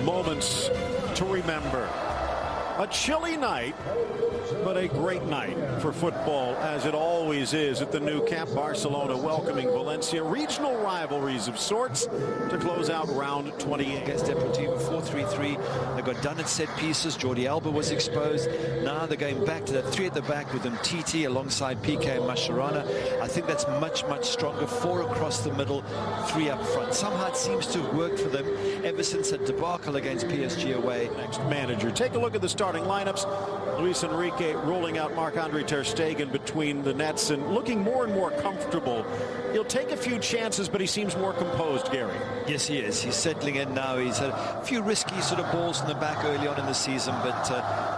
moments to remember. A chilly night, but a great night for football, as it always is at the new camp. Barcelona welcoming Valencia. Regional rivalries of sorts to close out round 28. Against Deportivo, 4-3-3. They got done at set pieces. Jordi Alba was exposed. Now they're going back to that three at the back with them, TT alongside PK and Mascherano. I think that's much stronger. Four across the middle, three up front. Somehow it seems to have worked for them ever since that debacle against PSG away. Next manager. Take a look at the starting lineups. Luis Enrique rolling out Marc-Andre ter Stegen between the nets and looking more and more comfortable. He'll take a few chances, but he seems more composed, Gary. Yes, he is. He's settling in now. He's had a few risky sort of balls in the back early on in the season, but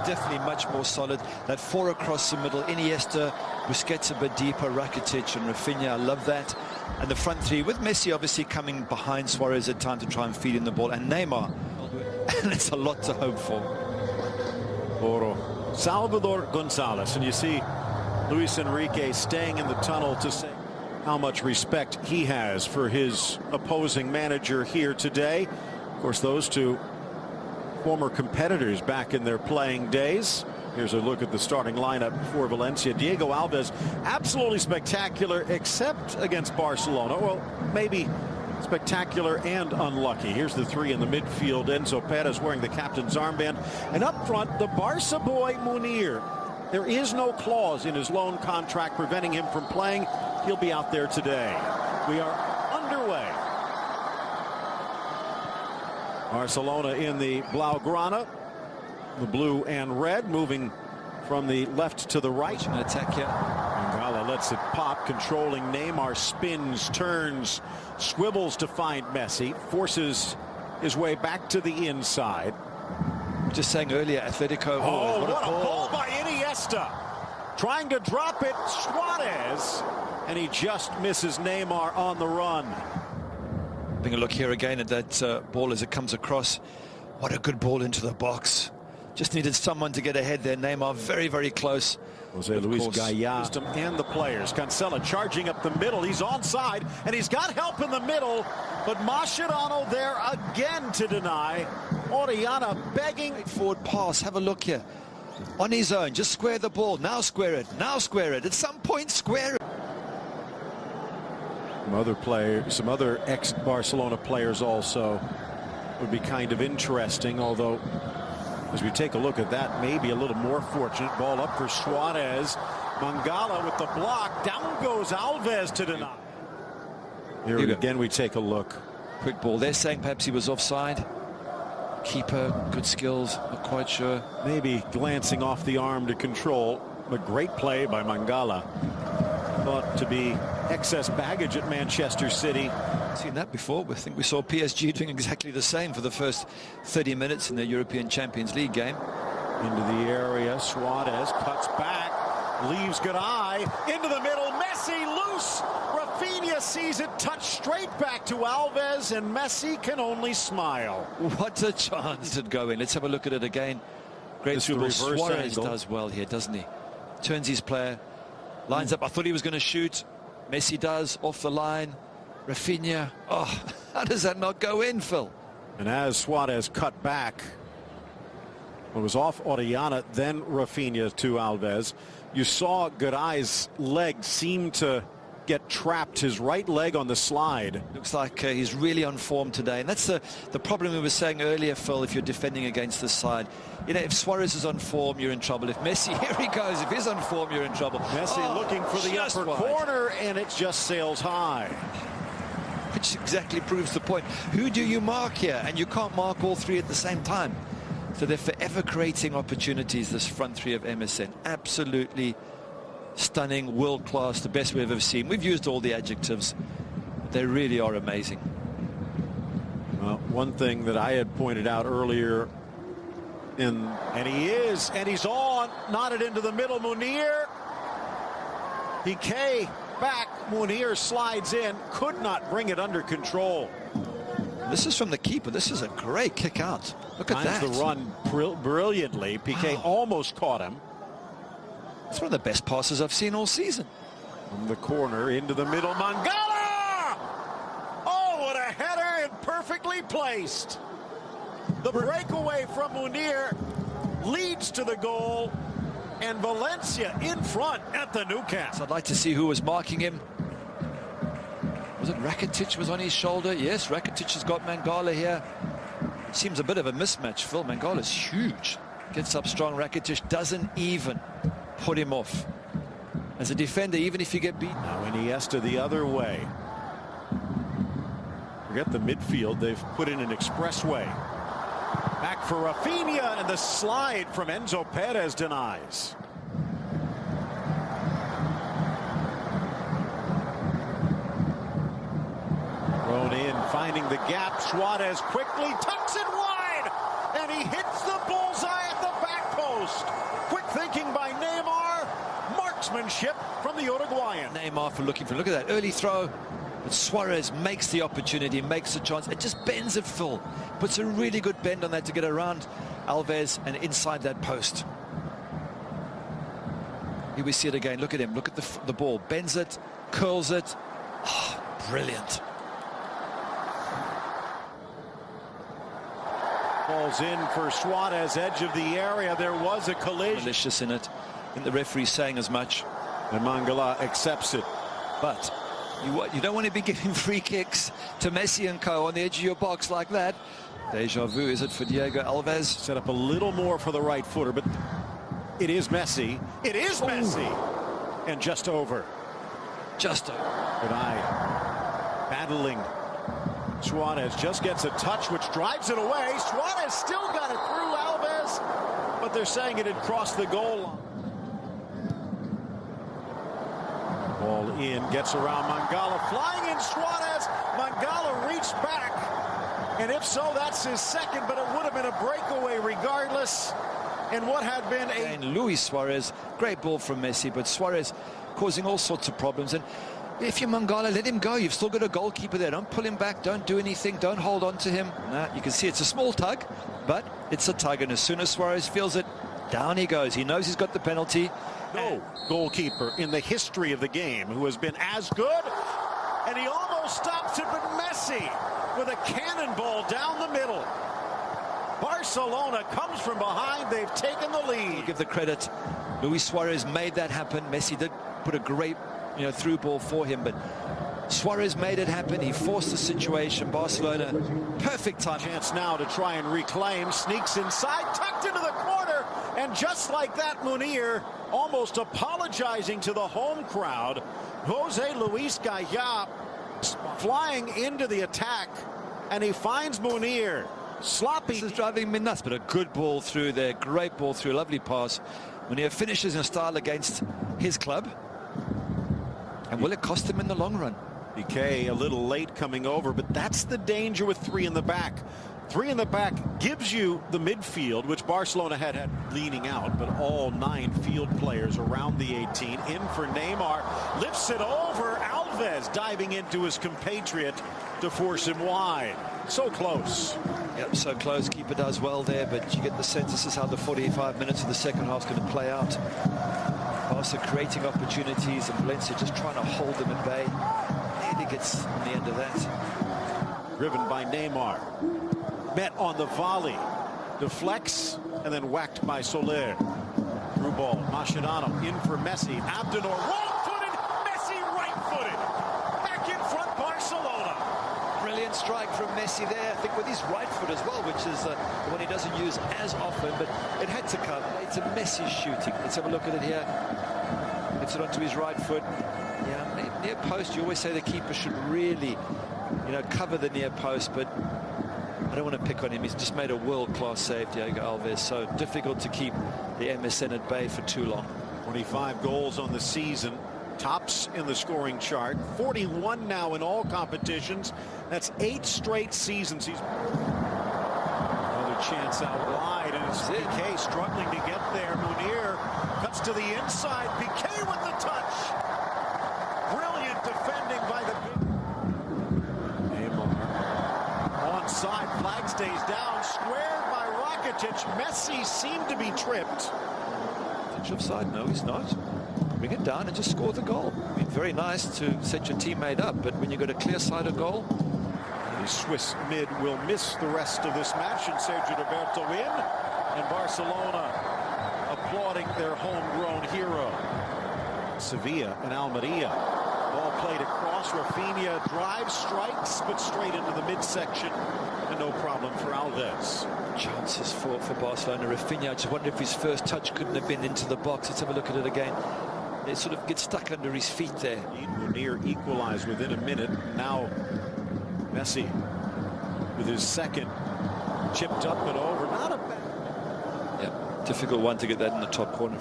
definitely much more solid. That four across the middle, Iniesta, Busquets a bit deeper, Rakitic and Rafinha. I love that. And the front three with Messi obviously coming behind Suarez at time to try and feed in the ball, and Neymar. And it's a lot to hope for. Salvador Gonzalez, and you see Luis Enrique staying in the tunnel to say how much respect he has for his opposing manager here today. Of course, those two former competitors back in their playing days. Here's a look at the starting lineup for Valencia. Diego Alves, absolutely spectacular, except against Barcelona. Well, maybe spectacular and unlucky. Here's the three in the midfield. Enzo Perez wearing the captain's armband. And up front, the Barca boy Munir. There is no clause in his loan contract preventing him from playing. He'll be out there today. We are underway. Barcelona in the Blaugrana, the blue and red, moving from the left to the right. An attack here. Mangala lets it pop, controlling Neymar, spins, turns, swivels to find Messi, forces his way back to the inside. Just saying earlier, Atletico. Oh, what a ball by Iniesta. Trying to drop it, Suarez, and he just misses Neymar on the run. Having a look here again at that ball as it comes across. What a good ball into the box. Just needed someone to get ahead there. Neymar very close. Jose Luis Gaya and the players. Cancela charging up the middle. He's onside, and he's got help in the middle, but Mascherano there again to deny. Orellana begging. Forward pass. Have a look here. On his own. Just square the ball. Now square it. Now square it. At some point, square it. Some other ex-Barcelona players also would be kind of interesting, although as we take a look at that, maybe a little more fortunate. Ball up for Suarez. Mangala with the block. Down goes Alves to deny. Here again we take a look. Quick ball. They're saying perhaps he was offside. Keeper, good skills, not quite sure. Maybe glancing off the arm to control. A great play by Mangala. Thought to be excess baggage at Manchester City. Seen that before. I think we saw PSG doing exactly the same for the first 30 minutes in the European Champions League game. Into the area, Suarez cuts back, leaves Garay into the middle. Messi loose. Rafinha sees it touch straight back to Alves, and Messi can only smile. What a chance to go in. Let's have a look at it again. Great through. Suarez does well here, doesn't he? Turns his player, lines up. I thought he was going to shoot. Messi does, off the line. Rafinha, oh, how does that not go in, Phil? And as Suarez cut back, it was off Orellana, then Rafinha to Alves. You saw Garay's leg seem to get trapped, his right leg on the slide. Looks like he's really on form today, and that's the problem we were saying earlier, Phil, if you're defending against this side. You know, if Suarez is on form, you're in trouble. If Messi, here he goes, if he's on form, you're in trouble. Messi looking for the upper corner, and it just sails high. Which exactly proves the point. Who do you mark here? And you can't mark all three at the same time. So they're forever creating opportunities, this front three of MSN. Absolutely stunning, world-class, the best we've ever seen. We've used all the adjectives. They really are amazing. Well, one thing that I had pointed out earlier, and he's on, knotted into the middle. Munir, PK back. Munir slides in, could not bring it under control. This is from the keeper. This is a great kick out. Look at that. The run brilliantly. PK almost caught him. It's one of the best passes I've seen all season. From the corner into the middle, Mangala! Oh, what a header, and perfectly placed. The breakaway from Munir leads to the goal, and Valencia in front at the Newcastle. I'd like to see who was marking him. Was it Rakitic was on his shoulder? Yes, Rakitic has got Mangala here. It seems a bit of a mismatch, Phil. Mangala's huge. Gets up strong. Rakitic doesn't even put him off. As a defender, even if you get beaten. Now Iniesta the other way. Forget the midfield. They've put in an expressway. Back for Rafinha, and the slide from Enzo Perez denies. Thrown in, finding the gap. Suarez quickly tucks it wide, and he hits the bullseye at the back post. Quick thinking by Neymar. Marksmanship from the Uruguayan. Neymar for looking for. Look at that early throw. But Suarez makes the opportunity, makes the chance. It just bends it, Phil. Puts a really good bend on that to get around Alves and inside that post. Here we see it again. Look at him. Look at the ball. Bends it, curls it. Oh, brilliant. Falls in for Suarez, edge of the area. There was a collision. Malicious in it. I think the referee's saying as much. And Mangala accepts it. But you don't want to be giving free kicks to Messi and co on the edge of your box like that. Deja vu, is it for Diego Alves? Set up a little more for the right footer, but it is Messi. It is Messi. And just over. Just over. Good eye. Battling. Suarez just gets a touch, which drives it away. Suarez still got it through Alves, but they're saying it had crossed the goal line. Ball in, gets around Mangala, flying in Suarez. Mangala reached back, and if so, that's his second, but it would have been a breakaway regardless. And what had been And Luis Suarez, great ball from Messi, but Suarez causing all sorts of problems. And if you're Mangala, let him go. You've still got a goalkeeper there. Don't pull him back. Don't do anything. Don't hold on to him. Nah, you can see it's a small tug, but it's a tug. And as soon as Suarez feels it, down he goes. He knows he's got the penalty. No goalkeeper in the history of the game who has been as good, and he almost stops it, but Messi with a cannonball down the middle. Barcelona comes from behind. They've taken the lead. I'll give the credit. Luis Suarez made that happen. Messi did put a great through ball for him, but Suarez made it happen. He forced the situation. Barcelona, perfect time. Chance now to try and reclaim. Sneaks inside, tucked into the corner, and just like that, Munir almost apologizing to the home crowd. Jose Luis Gaya flying into the attack, and he finds Munir. Sloppy. This is driving me nuts, but a good ball through there. Great ball through. Lovely pass. Munir finishes in style against his club. And will it cost him in the long run? Piqué a little late coming over, but that's the danger with three in the back. Three in the back gives you the midfield, which Barcelona had leaning out, but all 9 field players around the 18. In for Neymar, lifts it over. Alves diving into his compatriot to force him wide. So close. Yep, so close. Keeper does well there, but you get the sense this is how the 45 minutes of the second half is going to play out. Barca creating opportunities, and Valencia just trying to hold them at bay. Nearly gets on the end of that. Driven by Neymar. Met on the volley. Deflects and then whacked by Soler. Through ball. Mascherano in for Messi. Abdenor wrong-footed. Messi right-footed. Back in front, Barcelona. Brilliant strike from Messi there. I think with his right foot as well, which is the one he doesn't use as often, but it had to come. It's a Messi shooting. Let's have a look at it here. Gets it onto his right foot. Yeah, near post, you always say the keeper should really, cover the near post, but I don't want to pick on him. He's just made a world-class save, Diego Alves. So difficult to keep the MSN at bay for too long. 25 goals on the season. Tops in the scoring chart. 41 now in all competitions. That's 8 straight seasons. He's another chance out wide, and it's Piqué struggling to get there. Munir cuts to the inside. Piqué with the touch. Brilliant defending by the Neymar. Onside, flag stays down. Squared by Rakitic. Messi seemed to be tripped. Touch offside? No, he's not. Bring it down and just score the goal. I mean, very nice to set your teammate up, but when you've got a clear side of goal, The Swiss mid will miss the rest of this match, and Sergio Roberto in, and Barcelona applauding their homegrown hero. Sevilla and Almeria. Ball played across. Rafinha drives, strikes, but straight into the midsection, and no problem for Alves. Chances for Barcelona. Rafinha, I just wonder if his first touch couldn't have been into the box. Let's have a look at it again. They sort of get stuck under his feet there. Near equalized within a minute. Now Messi with his second, chipped up and over. Not a bad. Yeah, difficult one to get that in the top corner.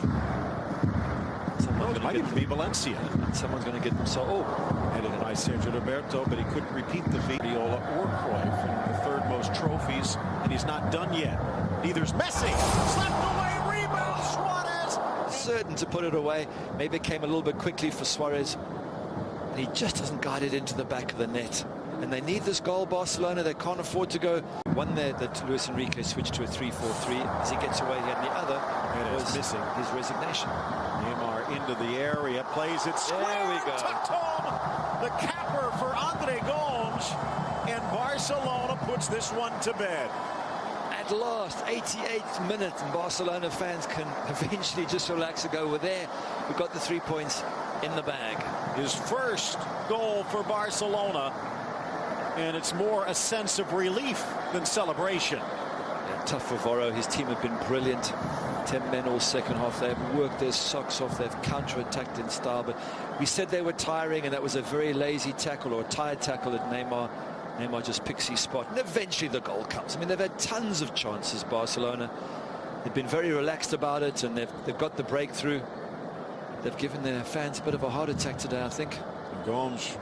It might even be Valencia. Someone's going to get them. So, headed by Sergio Roberto, but he couldn't repeat the feat. Viola or Cruyff, the third most trophies, and he's not done yet. Neither's Messi. Slapped away, rebound, Suarez. Certain to put it away. Maybe it came a little bit quickly for Suarez. And he just doesn't guide it into the back of the net. And they need this goal, Barcelona. They can't afford to go. One there that Luis Enrique switched to a 3-4-3 as he gets away here, and the other was missing his resignation. Neymar into the area, plays it square. There we go. Tucked home. The capper for Andre Gomes, and Barcelona puts this one to bed. At last, 88th minute, and Barcelona fans can eventually just relax and go, we're there. We've got the 3 points in the bag. His first goal for Barcelona, and it's more a sense of relief than celebration. Yeah, tough for Voro. His team have been brilliant. 10 men all second half. They have worked their socks off. They've counter-attacked in style. But we said they were tiring, and that was a very lazy tackle or a tired tackle at Neymar. Neymar just picks his spot, and eventually the goal comes. I mean, they've had tons of chances, Barcelona. They've been very relaxed about it, and they've got the breakthrough. They've given their fans a bit of a heart attack today, I think. Gomes